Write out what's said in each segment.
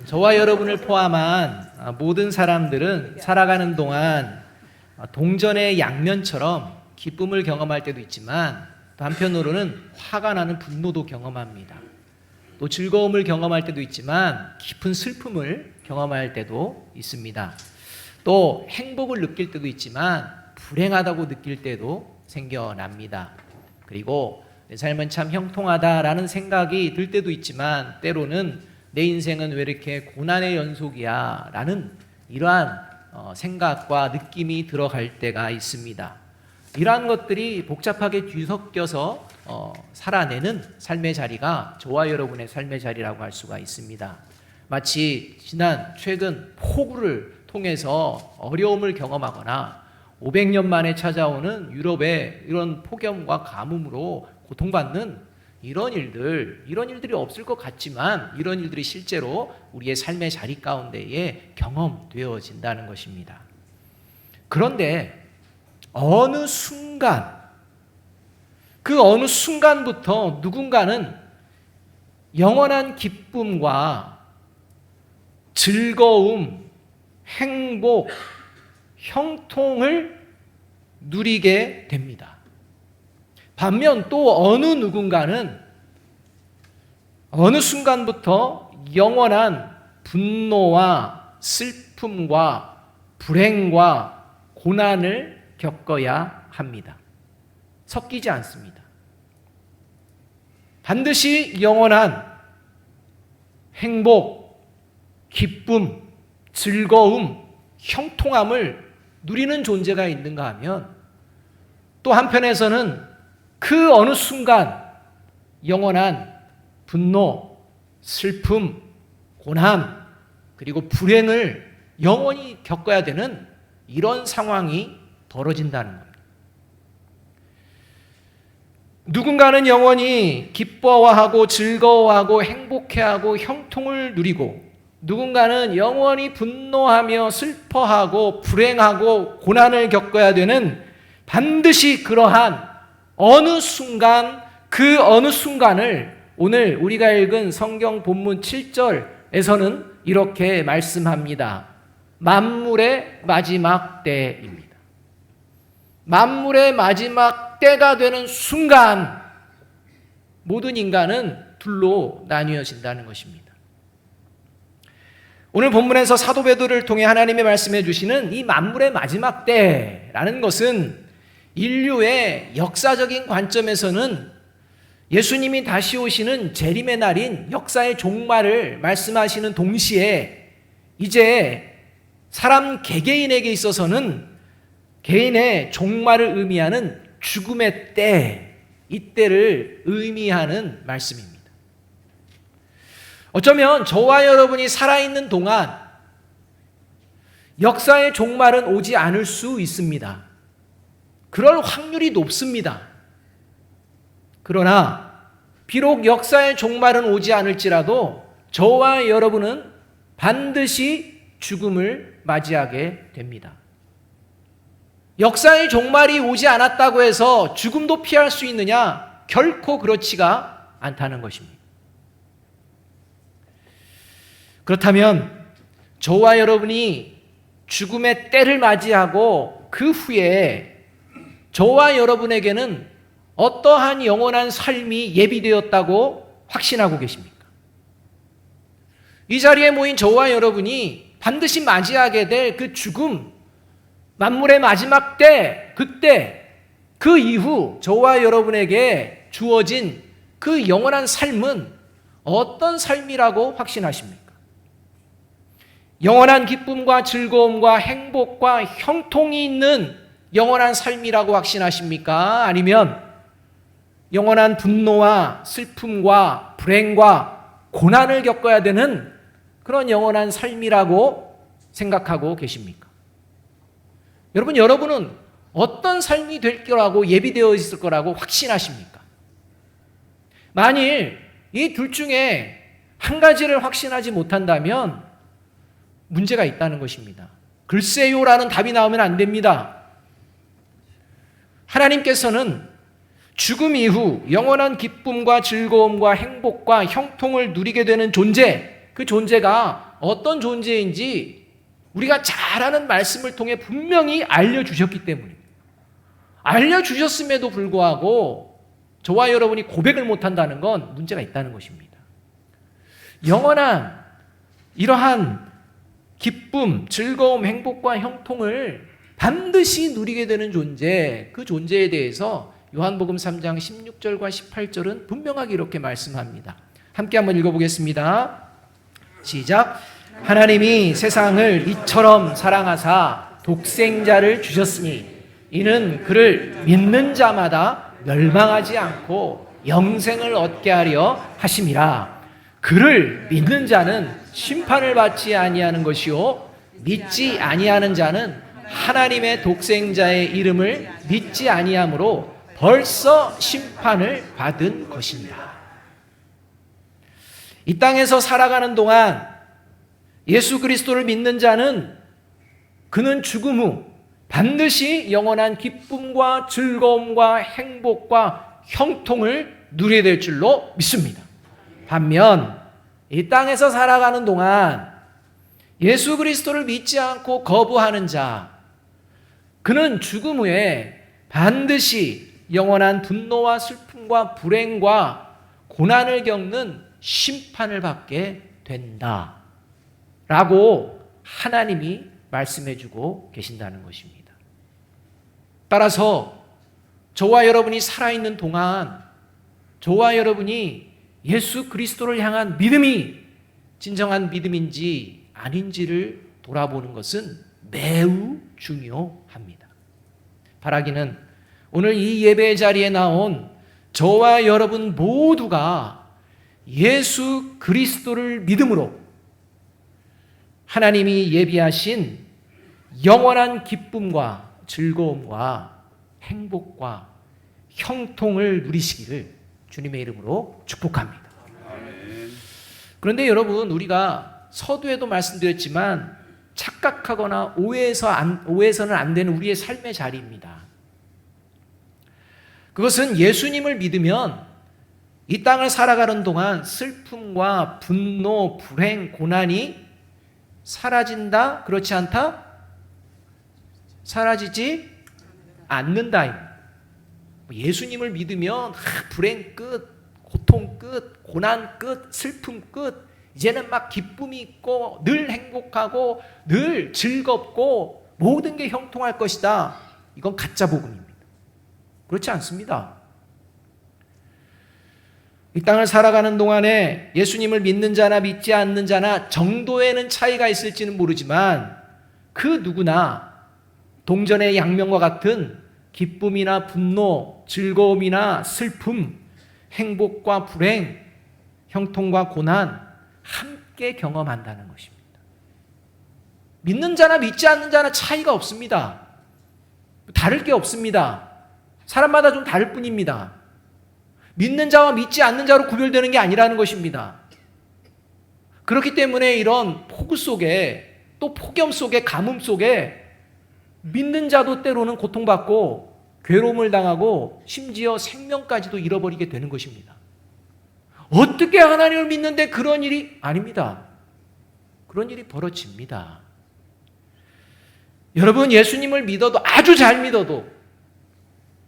저와 여러분을 포함한 모든 사람들은 살아가는 동안 동전의 양면처럼 기쁨을 경험할 때도 있지만 또 한편으로는 화가 나는 분노도 경험합니다. 또 즐거움을 경험할 때도 있지만 깊은 슬픔을 경험할 때도 있습니다. 또 행복을 느낄 때도 있지만 불행하다고 느낄 때도 생겨납니다. 그리고 내 삶은 참 형통하다라는 생각이 들 때도 있지만 때로는 내 인생은 왜 이렇게 고난의 연속이야 라는 이러한 생각과 느낌이 들어갈 때가 있습니다. 이러한 것들이 복잡하게 뒤섞여서 살아내는 삶의 자리가 저와 여러분의 삶의 자리라고 할 수가 있습니다. 마치 최근 폭우를 통해서 어려움을 경험하거나 500년 만에 찾아오는 유럽의 이런 폭염과 가뭄으로 고통받는 이런 일들이 없을 것 같지만 이런 일들이 실제로 우리의 삶의 자리 가운데에 경험되어진다는 것입니다. 그런데 어느 순간부터 누군가는 영원한 기쁨과 즐거움, 행복, 형통을 누리게 됩니다. 반면 또 어느 누군가는 어느 순간부터 영원한 분노와 슬픔과 불행과 고난을 겪어야 합니다. 섞이지 않습니다. 반드시 영원한 행복, 기쁨, 즐거움, 형통함을 누리는 존재가 있는가 하면 또 한편에서는 그 어느 순간 영원한 분노, 슬픔, 고난, 그리고 불행을 영원히 겪어야 되는 이런 상황이 벌어진다는 겁니다. 누군가는 영원히 기뻐하고 즐거워하고 행복해하고 형통을 누리고 누군가는 영원히 분노하며 슬퍼하고 불행하고 고난을 겪어야 되는 반드시 그러한 어느 순간, 그 어느 순간을 오늘 우리가 읽은 성경 본문 7절에서는 이렇게 말씀합니다. 만물의 마지막 때입니다. 만물의 마지막 때가 되는 순간 모든 인간은 둘로 나뉘어진다는 것입니다. 오늘 본문에서 사도 베드로를 통해 하나님의 말씀해 주시는 이 만물의 마지막 때라는 것은 인류의 역사적인 관점에서는 예수님이 다시 오시는 재림의 날인 역사의 종말을 말씀하시는 동시에 이제 사람 개개인에게 있어서는 개인의 종말을 의미하는 죽음의 때, 이때를 의미하는 말씀입니다. 어쩌면 저와 여러분이 살아있는 동안 역사의 종말은 오지 않을 수 있습니다. 그럴 확률이 높습니다. 그러나 비록 역사의 종말은 오지 않을지라도 저와 여러분은 반드시 죽음을 맞이하게 됩니다. 역사의 종말이 오지 않았다고 해서 죽음도 피할 수 있느냐? 결코 그렇지가 않다는 것입니다. 그렇다면 저와 여러분이 죽음의 때를 맞이하고 그 후에 저와 여러분에게는 어떠한 영원한 삶이 예비되었다고 확신하고 계십니까? 이 자리에 모인 저와 여러분이 반드시 맞이하게 될 그 죽음, 만물의 마지막 때, 그때, 그 이후 저와 여러분에게 주어진 그 영원한 삶은 어떤 삶이라고 확신하십니까? 영원한 기쁨과 즐거움과 행복과 형통이 있는 영원한 삶이라고 확신하십니까? 아니면 영원한 분노와 슬픔과 불행과 고난을 겪어야 되는 그런 영원한 삶이라고 생각하고 계십니까? 여러분은 어떤 삶이 될 거라고 예비되어 있을 거라고 확신하십니까? 만일 이 둘 중에 한 가지를 확신하지 못한다면 문제가 있다는 것입니다. 글쎄요라는 답이 나오면 안 됩니다. 하나님께서는 죽음 이후 영원한 기쁨과 즐거움과 행복과 형통을 누리게 되는 존재, 그 존재가 어떤 존재인지 우리가 잘 아는 말씀을 통해 분명히 알려주셨기 때문입니다. 알려주셨음에도 불구하고 저와 여러분이 고백을 못한다는 건 문제가 있다는 것입니다. 영원한 이러한 기쁨, 즐거움, 행복과 형통을 반드시 누리게 되는 존재, 그 존재에 대해서 요한복음 3장 16절과 18절은 분명하게 이렇게 말씀합니다. 함께 한번 읽어보겠습니다. 시작. 하나님이 세상을 이처럼 사랑하사 독생자를 주셨으니 이는 그를 믿는 자마다 멸망하지 않고 영생을 얻게 하려 하심이라. 그를 믿는 자는 심판을 받지 아니하는 것이요 믿지 아니하는 자는 하나님의 독생자의 이름을 믿지 아니하므로 벌써 심판을 받은 것입니다. 이 땅에서 살아가는 동안 예수 그리스도를 믿는 자는 그는 죽음 후 반드시 영원한 기쁨과 즐거움과 행복과 형통을 누리게 될 줄로 믿습니다. 반면 이 땅에서 살아가는 동안 예수 그리스도를 믿지 않고 거부하는 자, 그는 죽음 후에 반드시 영원한 분노와 슬픔과 불행과 고난을 겪는 심판을 받게 된다 라고 하나님이 말씀해주고 계신다는 것입니다. 따라서 저와 여러분이 살아있는 동안 저와 여러분이 예수 그리스도를 향한 믿음이 진정한 믿음인지 아닌지를 돌아보는 것은 매우 중요합니다. 바라기는 오늘 이 예배 자리에 나온 저와 여러분 모두가 예수 그리스도를 믿음으로 하나님이 예비하신 영원한 기쁨과 즐거움과 행복과 형통을 누리시기를 주님의 이름으로 축복합니다. 그런데 여러분, 우리가 서두에도 말씀드렸지만 착각하거나 오해해서는 안 되는 우리의 삶의 자리입니다. 그것은 예수님을 믿으면 이 땅을 살아가는 동안 슬픔과 분노, 불행, 고난이 사라진다? 그렇지 않다? 사라지지 않는다. 예수님을 믿으면 불행 끝, 고통 끝, 고난 끝, 슬픔 끝, 이제는 막 기쁨이 있고 늘 행복하고 늘 즐겁고 모든 게 형통할 것이다. 이건 가짜 복음입니다. 그렇지 않습니다. 이 땅을 살아가는 동안에 예수님을 믿는 자나 믿지 않는 자나 정도에는 차이가 있을지는 모르지만 그 누구나 동전의 양면과 같은 기쁨이나 분노, 즐거움이나 슬픔, 행복과 불행, 형통과 고난 함께 경험한다는 것입니다. 믿는 자나 믿지 않는 자나 차이가 없습니다. 다를 게 없습니다. 사람마다 좀 다를 뿐입니다. 믿는 자와 믿지 않는 자로 구별되는 게 아니라는 것입니다. 그렇기 때문에 이런 폭우 속에 또 폭염 속에 가뭄 속에 믿는 자도 때로는 고통받고 괴로움을 당하고 심지어 생명까지도 잃어버리게 되는 것입니다. 어떻게 하나님을 믿는데 그런 일이 아닙니다. 그런 일이 벌어집니다. 여러분, 예수님을 믿어도 아주 잘 믿어도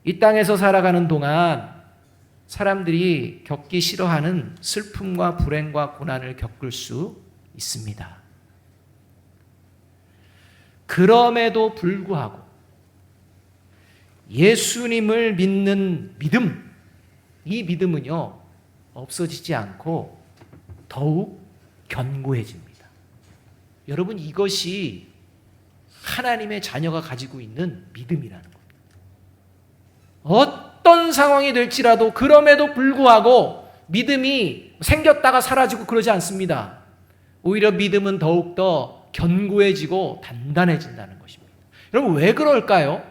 이 땅에서 살아가는 동안 사람들이 겪기 싫어하는 슬픔과 불행과 고난을 겪을 수 있습니다. 그럼에도 불구하고 예수님을 믿는 믿음, 이 믿음은요, 없어지지 않고 더욱 견고해집니다. 여러분, 이것이 하나님의 자녀가 가지고 있는 믿음이라는 겁니다. 어떤 상황이 될지라도 그럼에도 불구하고 믿음이 생겼다가 사라지고 그러지 않습니다. 오히려 믿음은 더욱더 견고해지고 단단해진다는 것입니다. 여러분, 왜 그럴까요?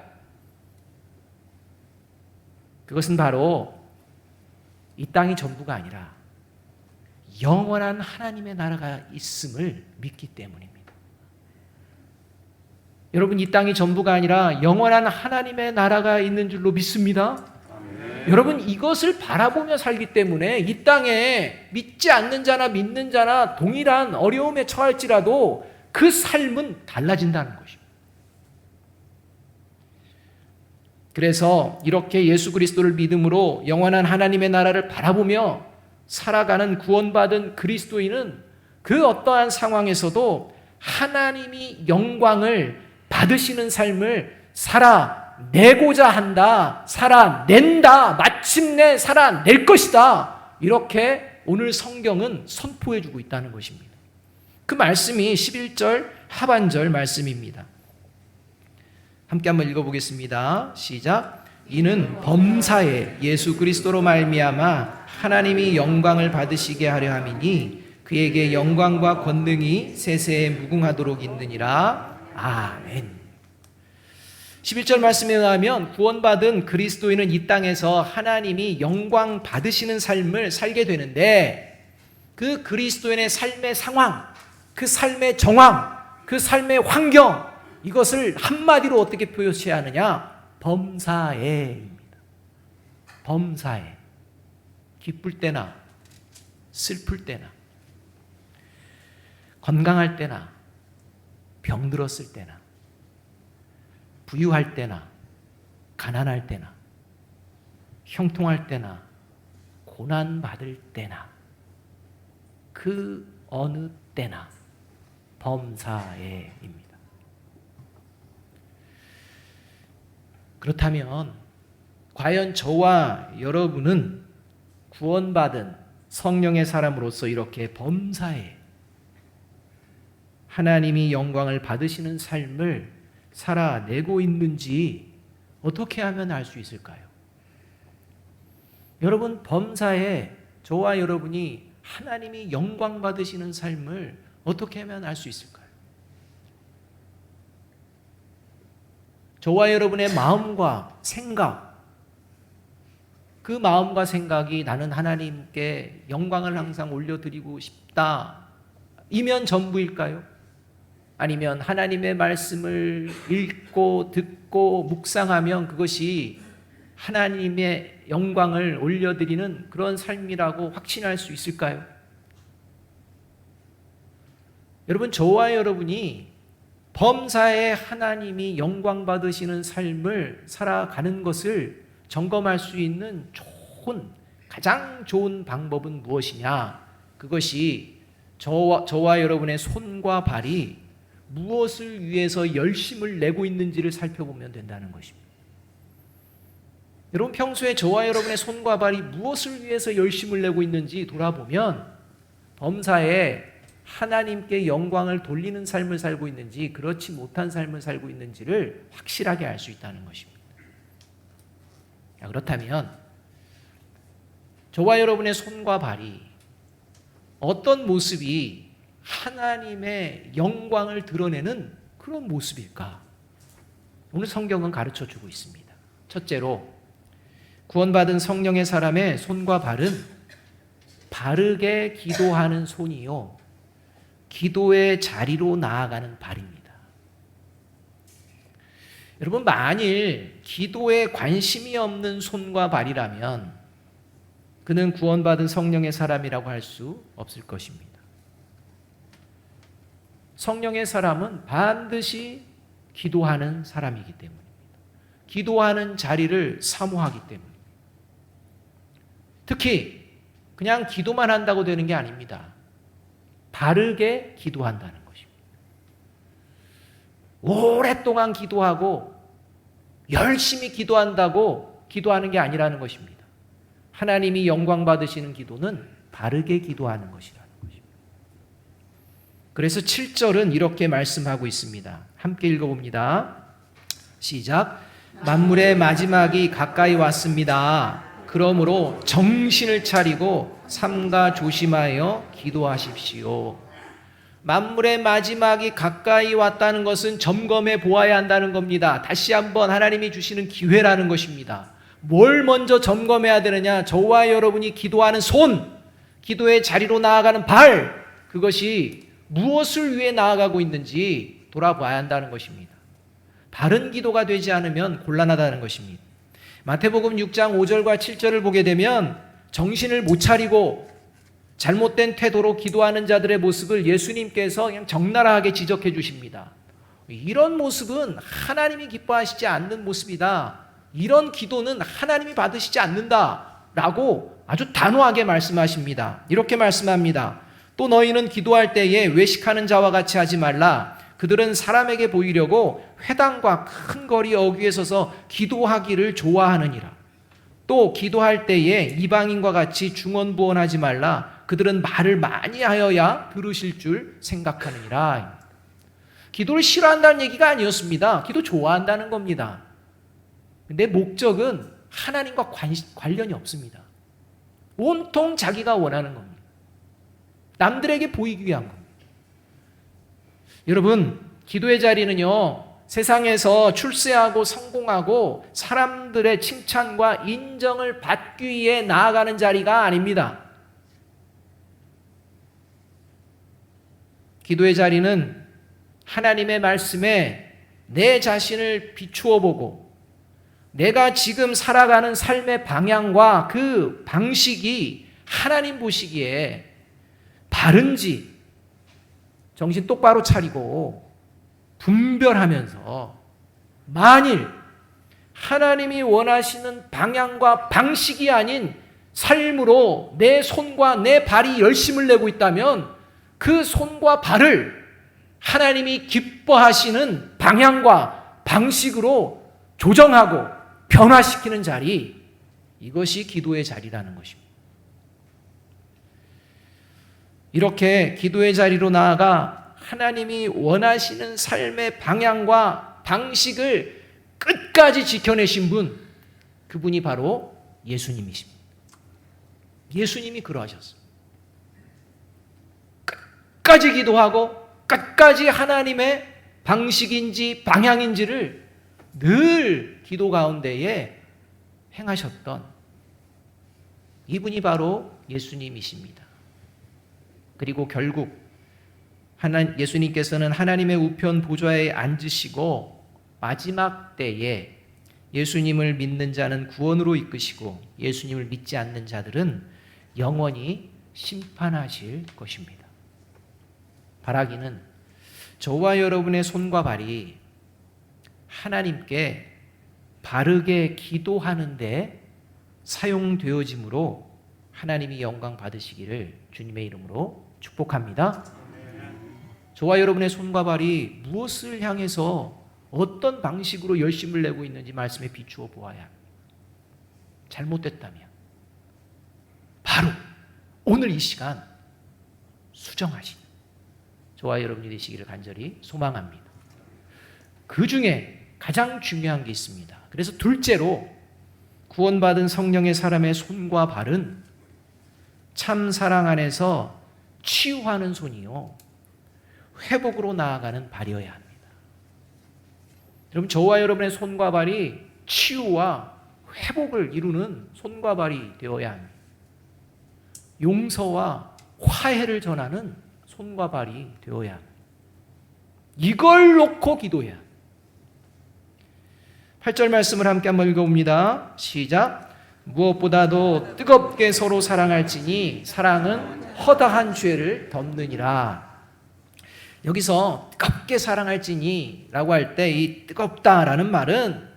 그것은 바로 이 땅이 전부가 아니라 영원한 하나님의 나라가 있음을 믿기 때문입니다. 여러분, 이 땅이 전부가 아니라 영원한 하나님의 나라가 있는 줄로 믿습니다. 여러분, 이것을 바라보며 살기 때문에 이 땅에 믿지 않는 자나 믿는 자나 동일한 어려움에 처할지라도 그 삶은 달라진다는 것입니다. 그래서 이렇게 예수 그리스도를 믿음으로 영원한 하나님의 나라를 바라보며 살아가는 구원받은 그리스도인은 그 어떠한 상황에서도 하나님이 영광을 받으시는 삶을 살아내고자 한다, 살아낸다, 마침내 살아낼 것이다, 이렇게 오늘 성경은 선포해 주고 있다는 것입니다. 그 말씀이 11절 하반절 말씀입니다. 함께 한번 읽어보겠습니다. 시작. 이는 범사에 예수 그리스도로 말미암아 하나님이 영광을 받으시게 하려 함이니 그에게 영광과 권능이 세세에 무궁하도록 있느니라. 아멘. 11절 말씀에 의하면 구원받은 그리스도인은 이 땅에서 하나님이 영광 받으시는 삶을 살게 되는데, 그 그리스도인의 삶의 상황, 그 삶의 정황, 그 삶의 환경, 이것을 한마디로 어떻게 표시해야 하느냐? 범사에입니다. 범사에. 기쁠 때나 슬플 때나 건강할 때나 병들었을 때나 부유할 때나 가난할 때나 형통할 때나 고난받을 때나 그 어느 때나 범사에입니다. 그렇다면 과연 저와 여러분은 구원받은 성령의 사람으로서 이렇게 범사에 하나님이 영광을 받으시는 삶을 살아내고 있는지 어떻게 하면 알 수 있을까요? 여러분, 범사에 저와 여러분이 하나님이 영광 받으시는 삶을 어떻게 하면 알 수 있을까요? 저와 여러분의 마음과 생각, 그 마음과 생각이 나는 하나님께 영광을 항상 올려드리고 싶다 이면 전부일까요? 아니면 하나님의 말씀을 읽고 듣고 묵상하면 그것이 하나님의 영광을 올려드리는 그런 삶이라고 확신할 수 있을까요? 여러분, 저와 여러분이 범사에 하나님이 영광 받으시는 삶을 살아가는 것을 점검할 수 있는 가장 좋은 방법은 무엇이냐? 그것이 저와 여러분의 손과 발이 무엇을 위해서 열심을 내고 있는지를 살펴보면 된다는 것입니다. 여러분, 평소에 저와 여러분의 손과 발이 무엇을 위해서 열심을 내고 있는지 돌아보면 범사에 하나님께 영광을 돌리는 삶을 살고 있는지 그렇지 못한 삶을 살고 있는지를 확실하게 알 수 있다는 것입니다. 그렇다면 저와 여러분의 손과 발이 어떤 모습이 하나님의 영광을 드러내는 그런 모습일까? 오늘 성경은 가르쳐주고 있습니다. 첫째로, 구원받은 성령의 사람의 손과 발은 바르게 기도하는 손이요, 기도의 자리로 나아가는 발입니다. 여러분, 만일 기도에 관심이 없는 손과 발이라면 그는 구원받은 성령의 사람이라고 할 수 없을 것입니다. 성령의 사람은 반드시 기도하는 사람이기 때문입니다. 기도하는 자리를 사모하기 때문입니다. 특히 그냥 기도만 한다고 되는 게 아닙니다. 바르게 기도한다는 것입니다. 오랫동안 기도하고 열심히 기도한다고 기도하는 게 아니라는 것입니다. 하나님이 영광 받으시는 기도는 바르게 기도하는 것이라는 것입니다. 그래서 7절은 이렇게 말씀하고 있습니다. 함께 읽어봅니다. 시작. 만물의 마지막이 가까이 왔습니다. 그러므로 정신을 차리고 삼가 조심하여 기도하십시오. 만물의 마지막이 가까이 왔다는 것은 점검해 보아야 한다는 겁니다. 다시 한번 하나님이 주시는 기회라는 것입니다. 뭘 먼저 점검해야 되느냐? 저와 여러분이 기도하는 손, 기도의 자리로 나아가는 발, 그것이 무엇을 위해 나아가고 있는지 돌아봐야 한다는 것입니다. 바른 기도가 되지 않으면 곤란하다는 것입니다. 마태복음 6장 5절과 7절을 보게 되면 정신을 못 차리고 잘못된 태도로 기도하는 자들의 모습을 예수님께서 그냥 적나라하게 지적해 주십니다. 이런 모습은 하나님이 기뻐하시지 않는 모습이다. 이런 기도는 하나님이 받으시지 않는다 라고 아주 단호하게 말씀하십니다. 이렇게 말씀합니다. 또 너희는 기도할 때에 외식하는 자와 같이 하지 말라. 그들은 사람에게 보이려고 회당과 큰 거리 어귀에 서서 기도하기를 좋아하느니라. 또 기도할 때에 이방인과 같이 중언부언하지 말라. 그들은 말을 많이 하여야 들으실 줄 생각하느니라. 기도를 싫어한다는 얘기가 아니었습니다. 기도 좋아한다는 겁니다. 근데 목적은 하나님과 관련이 없습니다. 온통 자기가 원하는 겁니다. 남들에게 보이기 위한 겁니다. 여러분, 기도의 자리는요, 세상에서 출세하고 성공하고 사람들의 칭찬과 인정을 받기 위해 나아가는 자리가 아닙니다. 기도의 자리는 하나님의 말씀에 내 자신을 비추어 보고 내가 지금 살아가는 삶의 방향과 그 방식이 하나님 보시기에 바른지 정신 똑바로 차리고 분별하면서 만일 하나님이 원하시는 방향과 방식이 아닌 삶으로 내 손과 내 발이 열심을 내고 있다면 그 손과 발을 하나님이 기뻐하시는 방향과 방식으로 조정하고 변화시키는 자리, 이것이 기도의 자리라는 것입니다. 이렇게 기도의 자리로 나아가 하나님이 원하시는 삶의 방향과 방식을 끝까지 지켜내신 분, 그분이 바로 예수님이십니다. 예수님이 그러하셨습니다. 끝까지 기도하고 끝까지 하나님의 방식인지 방향인지를 늘 기도 가운데에 행하셨던 이분이 바로 예수님이십니다. 그리고 결국 예수님께서는 하나님의 우편 보좌에 앉으시고 마지막 때에 예수님을 믿는 자는 구원으로 이끄시고 예수님을 믿지 않는 자들은 영원히 심판하실 것입니다. 바라기는 저와 여러분의 손과 발이 하나님께 바르게 기도하는 데 사용되어짐으로 하나님이 영광 받으시기를 주님의 이름으로 축복합니다. 저와 여러분의 손과 발이 무엇을 향해서 어떤 방식으로 열심을 내고 있는지 말씀에 비추어 보아야 합니다. 잘못됐다면 바로 오늘 이 시간 수정하시는 저와 여러분이 되시기를 간절히 소망합니다. 그 중에 가장 중요한 게 있습니다. 그래서 둘째로 구원받은 성령의 사람의 손과 발은 참 사랑 안에서 치유하는 손이요 회복으로 나아가는 발이어야 합니다. 여러분, 저와 여러분의 손과 발이 치유와 회복을 이루는 손과 발이 되어야 합니다. 용서와 화해를 전하는 손과 발이 되어야 합니다. 이걸 놓고 기도해야 합니다. 8절 말씀을 함께 한번 읽어봅니다. 시작. 무엇보다도 뜨겁게 서로 사랑할지니 사랑은 허다한 죄를 덮느니라. 여기서 뜨겁게 사랑할지니 라고 할 때 이 뜨겁다라는 말은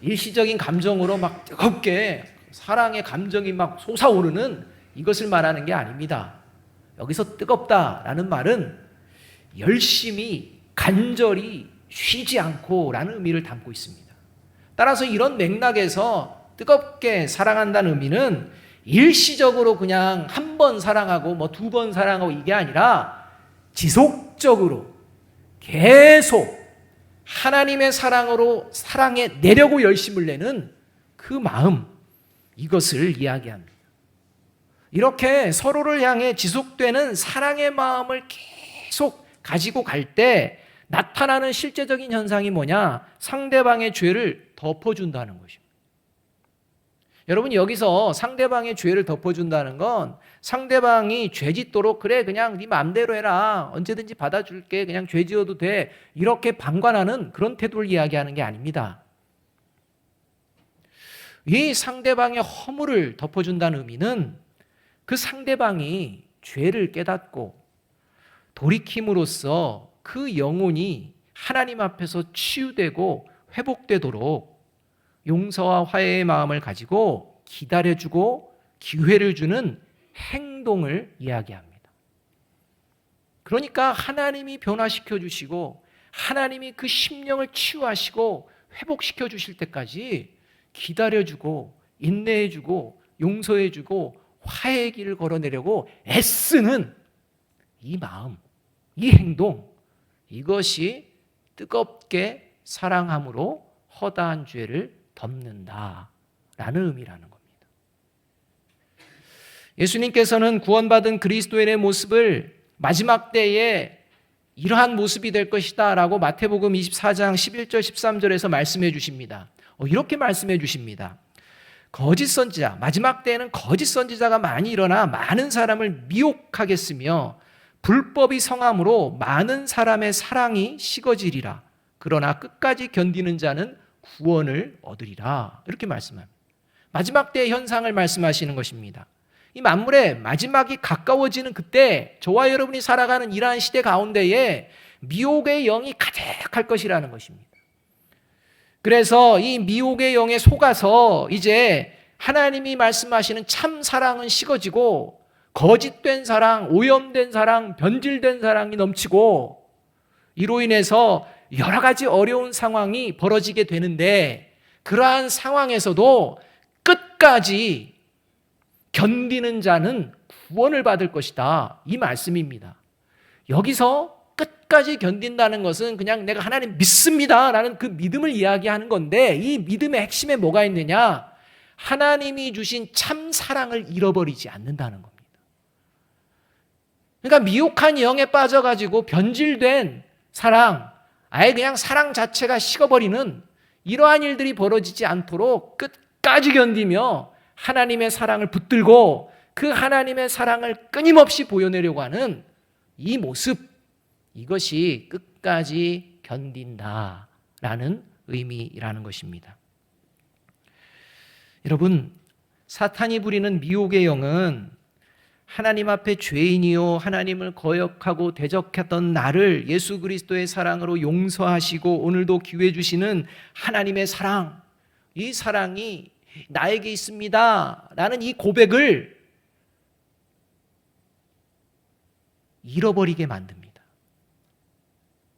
일시적인 감정으로 막 뜨겁게 사랑의 감정이 막 솟아오르는 이것을 말하는 게 아닙니다. 여기서 뜨겁다라는 말은 열심히 간절히 쉬지 않고 라는 의미를 담고 있습니다. 따라서 이런 맥락에서 뜨겁게 사랑한다는 의미는 일시적으로 그냥 한 번 사랑하고 뭐 두 번 사랑하고 이게 아니라 지속적으로 계속 하나님의 사랑으로 사랑에 내려고 열심을 내는 그 마음, 이것을 이야기합니다. 이렇게 서로를 향해 지속되는 사랑의 마음을 계속 가지고 갈 때 나타나는 실제적인 현상이 뭐냐? 상대방의 죄를 덮어준다는 것입니다. 여러분, 여기서 상대방의 죄를 덮어준다는 건 상대방이 죄 짓도록 그래 그냥 네 마음대로 해라 언제든지 받아줄게 그냥 죄 지어도 돼 이렇게 방관하는 그런 태도를 이야기하는 게 아닙니다. 이 상대방의 허물을 덮어준다는 의미는 그 상대방이 죄를 깨닫고 돌이킴으로써 그 영혼이 하나님 앞에서 치유되고 회복되도록 용서와 화해의 마음을 가지고 기다려주고 기회를 주는 행동을 이야기합니다. 그러니까 하나님이 변화시켜 주시고 하나님이 그 심령을 치유하시고 회복시켜 주실 때까지 기다려주고 인내해주고 용서해주고 화해의 길을 걸어내려고 애쓰는 이 마음, 이 행동, 이것이 뜨겁게 사랑함으로 허다한 죄를 덮는다라는 의미라는 겁니다. 예수님께서는 구원받은 그리스도인의 모습을 마지막 때에 이러한 모습이 될 것이다 라고 마태복음 24장 11절 13절에서 말씀해 주십니다. 이렇게 말씀해 주십니다. 거짓 선지자, 마지막 때에는 거짓 선지자가 많이 일어나 많은 사람을 미혹하겠으며 불법이 성함으로 많은 사람의 사랑이 식어지리라. 그러나 끝까지 견디는 자는 구원을 얻으리라. 이렇게 말씀합니다. 마지막 때의 현상을 말씀하시는 것입니다. 이 만물의 마지막이 가까워지는 그때 저와 여러분이 살아가는 이러한 시대 가운데에 미혹의 영이 가득할 것이라는 것입니다. 그래서 이 미혹의 영에 속아서 이제 하나님이 말씀하시는 참 사랑은 식어지고 거짓된 사랑, 오염된 사랑, 변질된 사랑이 넘치고 이로 인해서 여러 가지 어려운 상황이 벌어지게 되는데 그러한 상황에서도 끝까지 견디는 자는 구원을 받을 것이다. 이 말씀입니다. 여기서 끝까지 견딘다는 것은 그냥 내가 하나님 믿습니다 라는 그 믿음을 이야기하는 건데 이 믿음의 핵심에 뭐가 있느냐? 하나님이 주신 참 사랑을 잃어버리지 않는다는 겁니다. 그러니까 미혹한 영에 빠져가지고 변질된 사랑, 아예 그냥 사랑 자체가 식어버리는 이러한 일들이 벌어지지 않도록 끝까지 견디며 하나님의 사랑을 붙들고 그 하나님의 사랑을 끊임없이 보여내려고 하는 이 모습, 이것이 끝까지 견딘다라는 의미라는 것입니다. 여러분, 사탄이 부리는 미혹의 영은 하나님 앞에 죄인이요 하나님을 거역하고 대적했던 나를 예수 그리스도의 사랑으로 용서하시고 오늘도 기회 주시는 하나님의 사랑, 이 사랑이 나에게 있습니다 라는 이 고백을 잃어버리게 만듭니다.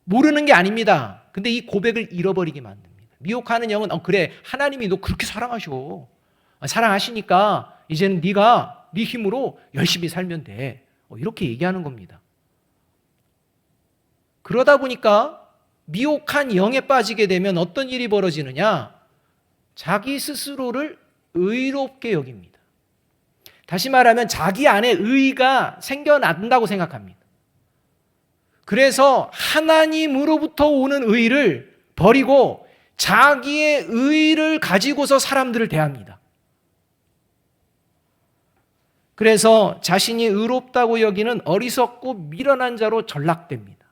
모르는 게 아닙니다. 근데 이 고백을 잃어버리게 만듭니다. 미혹하는 영은 그래 하나님이 너 그렇게 사랑하셔. 사랑하시니까 이제는 네가 네 힘으로 열심히 살면 돼. 이렇게 얘기하는 겁니다. 그러다 보니까 미혹한 영에 빠지게 되면 어떤 일이 벌어지느냐? 자기 스스로를 의롭게 여깁니다. 다시 말하면 자기 안에 의가 생겨난다고 생각합니다. 그래서 하나님으로부터 오는 의를 버리고 자기의 의를 가지고서 사람들을 대합니다. 그래서 자신이 의롭다고 여기는 어리석고 미련한 자로 전락됩니다.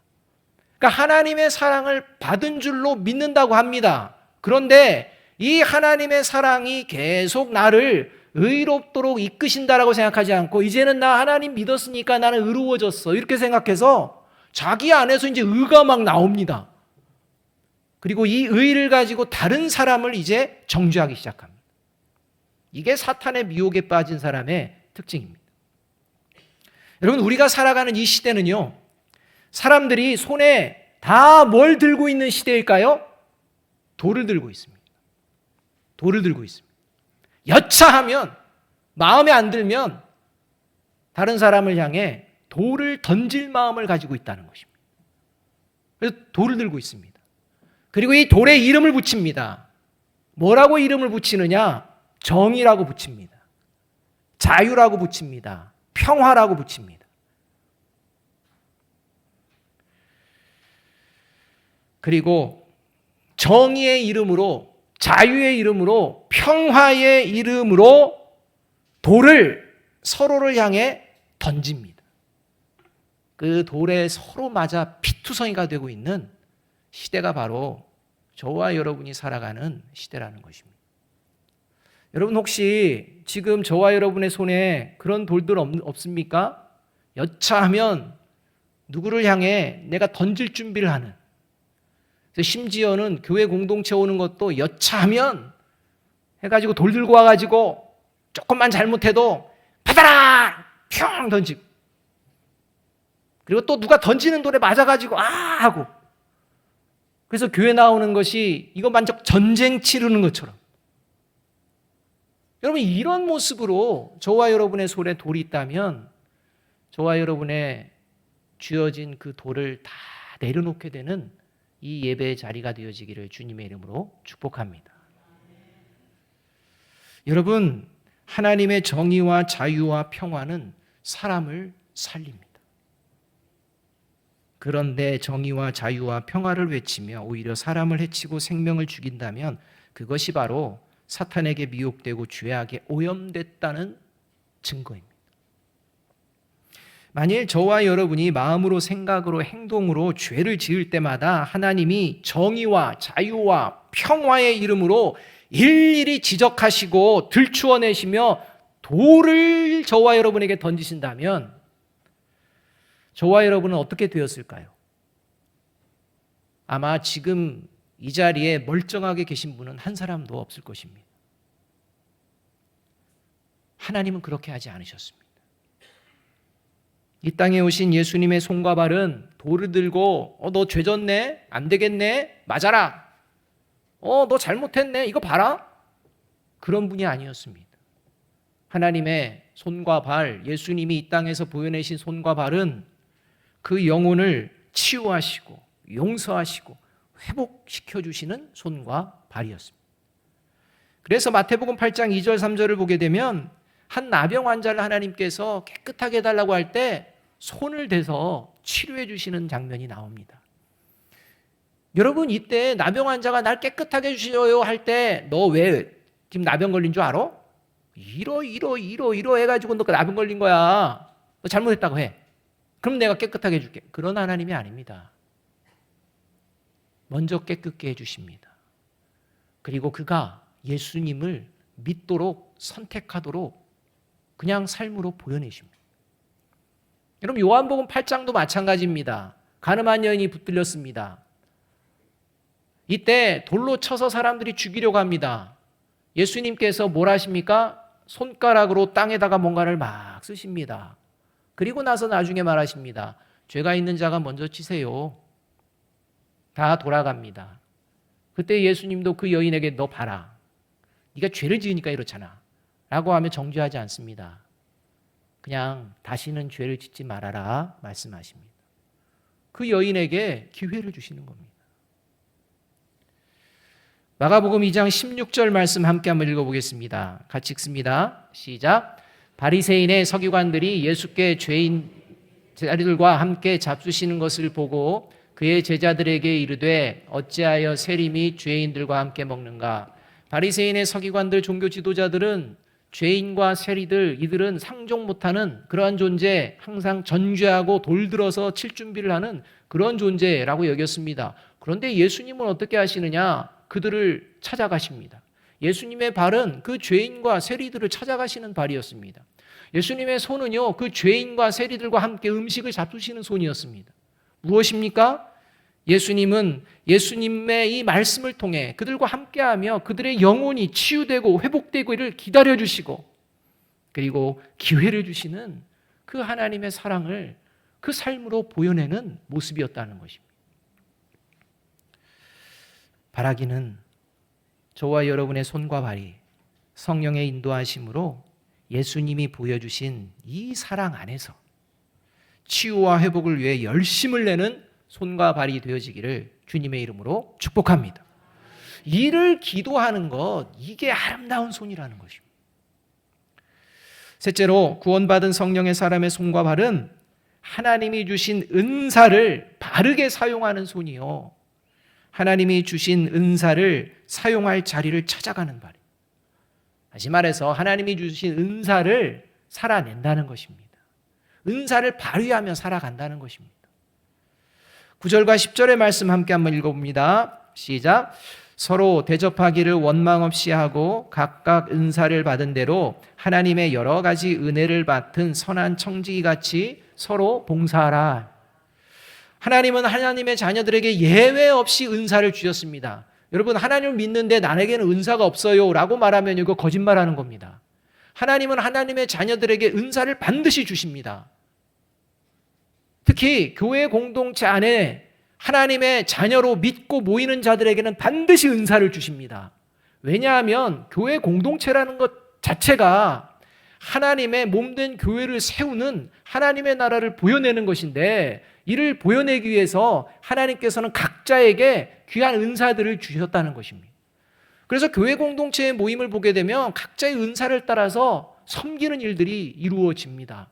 그러니까 하나님의 사랑을 받은 줄로 믿는다고 합니다. 그런데 이 하나님의 사랑이 계속 나를 의롭도록 이끄신다라고 생각하지 않고 이제는 나 하나님 믿었으니까 나는 의로워졌어 이렇게 생각해서 자기 안에서 이제 의가 막 나옵니다. 그리고 이 의를 가지고 다른 사람을 이제 정죄하기 시작합니다. 이게 사탄의 미혹에 빠진 사람의 특징입니다. 여러분, 우리가 살아가는 이 시대는요, 사람들이 손에 다 뭘 들고 있는 시대일까요? 돌을 들고 있습니다. 돌을 들고 있습니다. 여차하면, 마음에 안 들면 다른 사람을 향해 돌을 던질 마음을 가지고 있다는 것입니다. 그래서 돌을 들고 있습니다. 그리고 이 돌에 이름을 붙입니다. 뭐라고 이름을 붙이느냐? 정의라고 붙입니다. 자유라고 붙입니다. 평화라고 붙입니다. 그리고 정의의 이름으로, 자유의 이름으로, 평화의 이름으로 돌을 서로를 향해 던집니다. 그 돌에 서로 맞아 피투성이가 되고 있는 시대가 바로 저와 여러분이 살아가는 시대라는 것입니다. 여러분 혹시 지금 저와 여러분의 손에 그런 돌들 없습니까? 여차하면 누구를 향해 내가 던질 준비를 하는, 심지어는 교회 공동체 오는 것도 여차하면 해가지고 돌 들고 와가지고 조금만 잘못해도 받아라! 평 던지고, 그리고 또 누가 던지는 돌에 맞아가지고 하고, 그래서 교회 나오는 것이 이것만적 전쟁 치르는 것처럼. 여러분 이런 모습으로 저와 여러분의 손에 돌이 있다면 저와 여러분의 쥐어진 그 돌을 다 내려놓게 되는 이 예배의 자리가 되어지기를 주님의 이름으로 축복합니다. 여러분, 하나님의 정의와 자유와 평화는 사람을 살립니다. 그런데 정의와 자유와 평화를 외치며 오히려 사람을 해치고 생명을 죽인다면 그것이 바로 사탄에게 미혹되고 죄악에 오염됐다는 증거입니다. 만일 저와 여러분이 마음으로, 생각으로, 행동으로 죄를 지을 때마다 하나님이 정의와 자유와 평화의 이름으로 일일이 지적하시고 들추어내시며 돌을 저와 여러분에게 던지신다면 저와 여러분은 어떻게 되었을까요? 아마 지금 이 자리에 멀쩡하게 계신 분은 한 사람도 없을 것입니다. 하나님은 그렇게 하지 않으셨습니다. 이 땅에 오신 예수님의 손과 발은 돌을 들고 너 죄 졌네? 안 되겠네? 맞아라. 너 잘못했네? 이거 봐라. 그런 분이 아니었습니다. 하나님의 손과 발, 예수님이 이 땅에서 보여내신 손과 발은 그 영혼을 치유하시고 용서하시고 회복시켜 주시는 손과 발이었습니다. 그래서 마태복음 8장 2절 3절을 보게 되면 한 나병 환자를 하나님께서 깨끗하게 해달라고 할 때 손을 대서 치료해 주시는 장면이 나옵니다. 여러분 이때 나병 환자가 날 깨끗하게 해주셔요 할 때 너 왜 지금 나병 걸린 줄 알아? 이러 해가지고 너 나병 걸린 거야. 너 잘못했다고 해. 그럼 내가 깨끗하게 해줄게. 그런 하나님이 아닙니다. 먼저 깨끗게 해주십니다. 그리고 그가 예수님을 믿도록 선택하도록 그냥 삶으로 보여내십니다. 여러분 요한복음 8장도 마찬가지입니다. 가늠한 여인이 붙들렸습니다. 이때 돌로 쳐서 사람들이 죽이려고 합니다. 예수님께서 뭘 하십니까? 손가락으로 땅에다가 뭔가를 막 쓰십니다. 그리고 나서 나중에 말하십니다. 죄가 있는 자가 먼저 치세요. 다 돌아갑니다. 그때 예수님도 그 여인에게 너 봐라. 네가 죄를 지으니까 이렇잖아. 라고 하며 정죄하지 않습니다. 그냥 다시는 죄를 짓지 말아라 말씀하십니다. 그 여인에게 기회를 주시는 겁니다. 마가복음 2장 16절 말씀 함께 한번 읽어보겠습니다. 같이 읽습니다. 시작. 바리새인의 서기관들이 예수께 죄인 자들과 함께 잡수시는 것을 보고 그의 제자들에게 이르되 어찌하여 세림이 죄인들과 함께 먹는가? 바리새인의 서기관들 종교 지도자들은 죄인과 세리들 이들은 상종 못하는 그러한 존재, 항상 전죄하고 돌들어서 칠 준비를 하는 그런 존재라고 여겼습니다. 그런데 예수님은 어떻게 하시느냐? 그들을 찾아가십니다. 예수님의 발은 그 죄인과 세리들을 찾아가시는 발이었습니다. 예수님의 손은요, 그 죄인과 세리들과 함께 음식을 잡수시는 손이었습니다. 무엇입니까? 예수님은 예수님의 이 말씀을 통해 그들과 함께하며 그들의 영혼이 치유되고 회복되기를 기다려주시고 그리고 기회를 주시는 그 하나님의 사랑을 그 삶으로 보여내는 모습이었다는 것입니다. 바라기는 저와 여러분의 손과 발이 성령의 인도하심으로 예수님이 보여주신 이 사랑 안에서 치유와 회복을 위해 열심을 내는 손과 발이 되어지기를 주님의 이름으로 축복합니다. 이를 기도하는 것, 이게 아름다운 손이라는 것입니다. 셋째로 구원받은 성령의 사람의 손과 발은 하나님이 주신 은사를 바르게 사용하는 손이요, 하나님이 주신 은사를 사용할 자리를 찾아가는 발이에요. 다시 말해서 하나님이 주신 은사를 살아낸다는 것입니다. 은사를 발휘하며 살아간다는 것입니다. 9절과 10절의 말씀 함께 한번 읽어봅니다. 시작. 서로 대접하기를 원망 없이 하고 각각 은사를 받은 대로 하나님의 여러 가지 은혜를 맡은 선한 청지기 같이 서로 봉사하라. 하나님은 하나님의 자녀들에게 예외 없이 은사를 주셨습니다. 여러분, 하나님을 믿는데 나에게는 은사가 없어요 라고 말하면 이거 거짓말하는 겁니다. 하나님은 하나님의 자녀들에게 은사를 반드시 주십니다. 특히 교회 공동체 안에 하나님의 자녀로 믿고 모이는 자들에게는 반드시 은사를 주십니다. 왜냐하면 교회 공동체라는 것 자체가 하나님의 몸된 교회를 세우는 하나님의 나라를 보여내는 것인데, 이를 보여내기 위해서 하나님께서는 각자에게 귀한 은사들을 주셨다는 것입니다. 그래서 교회 공동체의 모임을 보게 되면 각자의 은사를 따라서 섬기는 일들이 이루어집니다.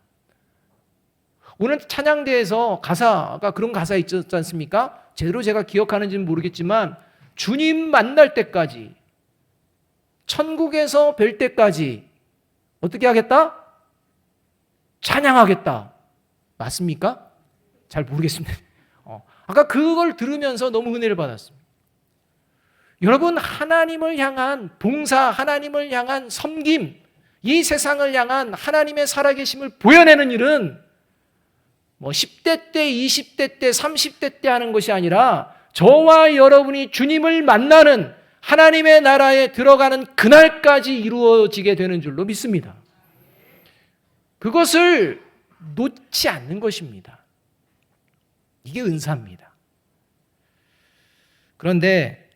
오늘 찬양대에서 가사가 그런 가사 있지 않습니까? 제대로 제가 기억하는지는 모르겠지만 주님 만날 때까지, 천국에서 뵐 때까지 어떻게 하겠다? 찬양하겠다. 맞습니까? 잘 모르겠습니다. 아까 그걸 들으면서 너무 은혜를 받았습니다. 여러분, 하나님을 향한 봉사, 하나님을 향한 섬김, 이 세상을 향한 하나님의 살아계심을 보여내는 일은 10대 때, 20대 때, 30대 때 하는 것이 아니라 저와 여러분이 주님을 만나는 하나님의 나라에 들어가는 그날까지 이루어지게 되는 줄로 믿습니다. 그것을 놓지 않는 것입니다. 이게 은사입니다. 그런데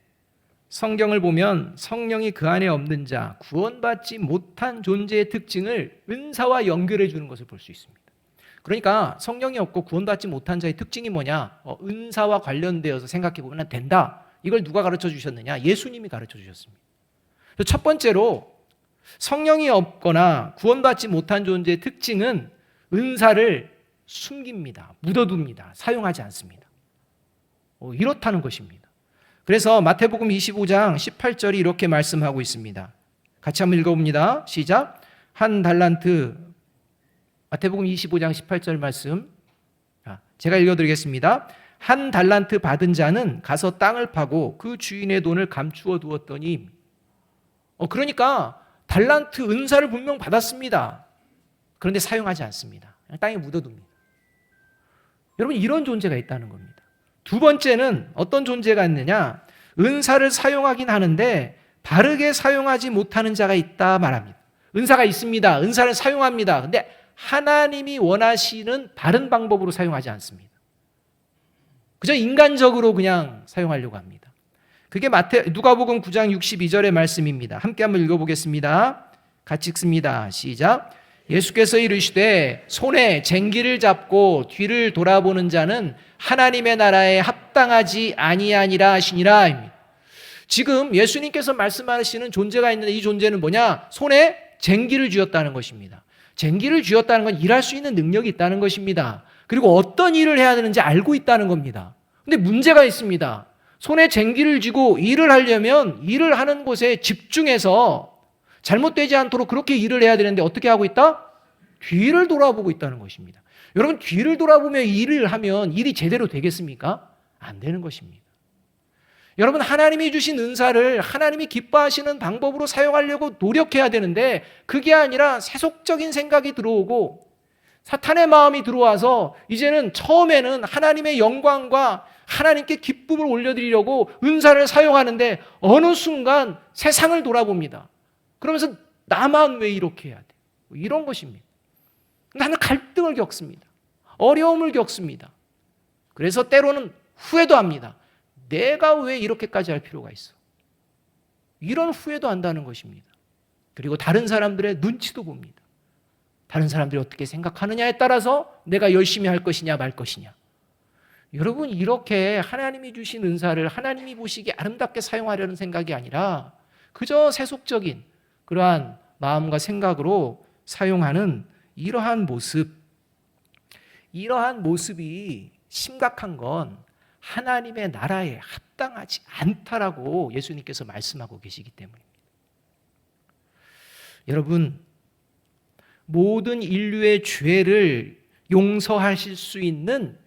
성경을 보면 성령이 그 안에 없는 자, 구원받지 못한 존재의 특징을 은사와 연결해 주는 것을 볼 수 있습니다. 그러니까 성령이 없고 구원받지 못한 자의 특징이 뭐냐? 은사와 관련되어서 생각해 보면 된다. 이걸 누가 가르쳐 주셨느냐? 예수님이 가르쳐 주셨습니다. 첫 번째로 성령이 없거나 구원받지 못한 존재의 특징은 은사를 숨깁니다. 묻어둡니다. 사용하지 않습니다. 이렇다는 것입니다. 그래서 마태복음 25장 18절이 이렇게 말씀하고 있습니다. 같이 한번 읽어봅니다. 시작. 한 달란트, 마태복음 25장 18절 말씀, 제가 읽어드리겠습니다. 한 달란트 받은 자는 가서 땅을 파고 그 주인의 돈을 감추어 두었더니, 그러니까 달란트 은사를 분명 받았습니다. 그런데 사용하지 않습니다. 그냥 땅에 묻어둡니다. 여러분, 이런 존재가 있다는 겁니다. 두 번째는 어떤 존재가 있느냐? 은사를 사용하긴 하는데 바르게 사용하지 못하는 자가 있다 말합니다. 은사가 있습니다. 은사를 사용합니다. 근데 하나님이 원하시는 바른 방법으로 사용하지 않습니다. 그저 인간적으로 그냥 사용하려고 합니다. 그게 누가복음 9장 62절의 말씀입니다. 함께 한번 읽어보겠습니다. 같이 읽습니다. 시작. 예수께서 이르시되 손에 쟁기를 잡고 뒤를 돌아보는 자는 하나님의 나라에 합당하지 아니하니라 하시니라. 지금 예수님께서 말씀하시는 존재가 있는데 이 존재는 뭐냐? 손에 쟁기를 쥐었다는 것입니다. 쟁기를 쥐었다는 건 일할 수 있는 능력이 있다는 것입니다. 그리고 어떤 일을 해야 되는지 알고 있다는 겁니다. 근데 문제가 있습니다. 손에 쟁기를 쥐고 일을 하려면 일을 하는 곳에 집중해서 잘못되지 않도록 그렇게 일을 해야 되는데 어떻게 하고 있다? 뒤를 돌아보고 있다는 것입니다. 여러분, 뒤를 돌아보며 일을 하면 일이 제대로 되겠습니까? 안 되는 것입니다. 여러분, 하나님이 주신 은사를 하나님이 기뻐하시는 방법으로 사용하려고 노력해야 되는데 그게 아니라 세속적인 생각이 들어오고 사탄의 마음이 들어와서 이제는 처음에는 하나님의 영광과 하나님께 기쁨을 올려드리려고 은사를 사용하는데 어느 순간 세상을 돌아봅니다. 그러면서 나만 왜 이렇게 해야 돼? 이런 것입니다. 나는 갈등을 겪습니다. 어려움을 겪습니다. 그래서 때로는 후회도 합니다. 내가 왜 이렇게까지 할 필요가 있어? 이런 후회도 한다는 것입니다. 그리고 다른 사람들의 눈치도 봅니다. 다른 사람들이 어떻게 생각하느냐에 따라서 내가 열심히 할 것이냐 말 것이냐. 여러분, 이렇게 하나님이 주신 은사를 하나님이 보시기에 아름답게 사용하려는 생각이 아니라 그저 세속적인 그러한 마음과 생각으로 사용하는 이러한 모습이 심각한 건 하나님의 나라에 합당하지 않다라고 예수님께서 말씀하고 계시기 때문입니다. 여러분, 모든 인류의 죄를 용서하실 수 있는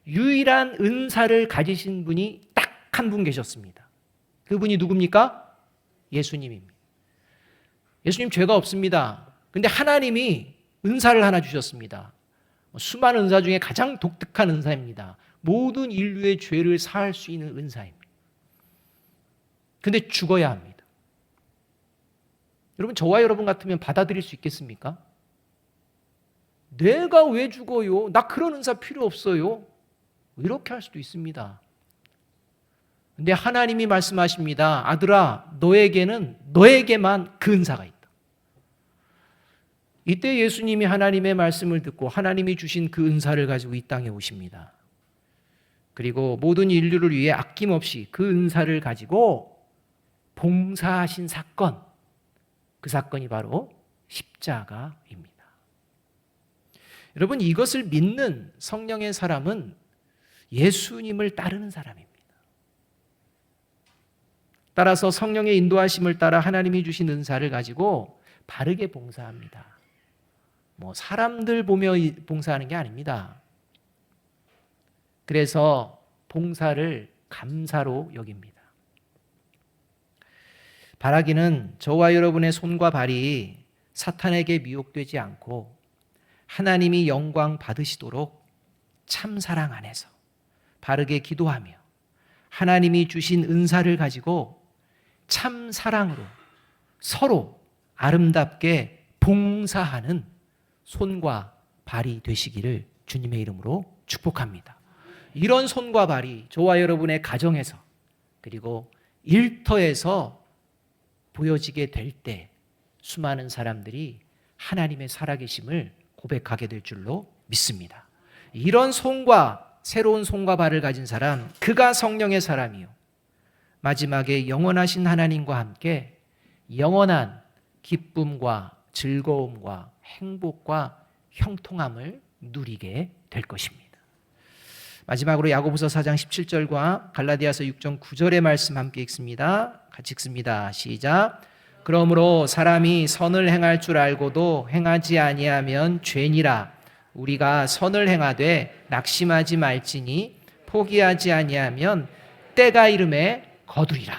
유일한 은사를 가지신 분이 딱 한 분 계셨습니다. 그분이 누굽니까? 예수님입니다. 예수님 죄가 없습니다. 근데 하나님이 은사를 하나 주셨습니다. 수많은 은사 중에 가장 독특한 은사입니다. 모든 인류의 죄를 사할 수 있는 은사입니다. 근데 죽어야 합니다. 여러분, 저와 여러분 같으면 받아들일 수 있겠습니까? 내가 왜 죽어요? 나 그런 은사 필요 없어요. 이렇게 할 수도 있습니다. 근데 하나님이 말씀하십니다. 아들아, 너에게만 그 은사가 있다. 이때 예수님이 하나님의 말씀을 듣고 하나님이 주신 그 은사를 가지고 이 땅에 오십니다. 그리고 모든 인류를 위해 아낌없이 그 은사를 가지고 봉사하신 사건, 그 사건이 바로 십자가입니다. 여러분, 이것을 믿는 성령의 사람은 예수님을 따르는 사람입니다. 따라서 성령의 인도하심을 따라 하나님이 주신 은사를 가지고 바르게 봉사합니다. 사람들 보며 봉사하는 게 아닙니다. 그래서 봉사를 감사로 여깁니다. 바라기는 저와 여러분의 손과 발이 사탄에게 미혹되지 않고 하나님이 영광 받으시도록 참 사랑 안에서 바르게 기도하며 하나님이 주신 은사를 가지고 참 사랑으로 서로 아름답게 봉사하는 손과 발이 되시기를 주님의 이름으로 축복합니다. 이런 손과 발이 저와 여러분의 가정에서 그리고 일터에서 보여지게 될 때 수많은 사람들이 하나님의 살아계심을 고백하게 될 줄로 믿습니다. 이런 손과 새로운 손과 발을 가진 사람, 그가 성령의 사람이요 마지막에 영원하신 하나님과 함께 영원한 기쁨과 즐거움과 행복과 형통함을 누리게 될 것입니다. 마지막으로 야고보서 4장 17절과 갈라디아서 6장 9절의 말씀 함께 읽습니다. 같이 읽습니다. 시작. 그러므로 사람이 선을 행할 줄 알고도 행하지 아니하면 죄니라. 우리가 선을 행하되 낙심하지 말지니 포기하지 아니하면 때가 이름에 거두리라.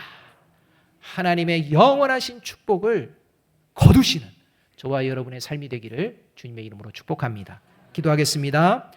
하나님의 영원하신 축복을 거두시는 저와 여러분의 삶이 되기를 주님의 이름으로 축복합니다. 기도하겠습니다.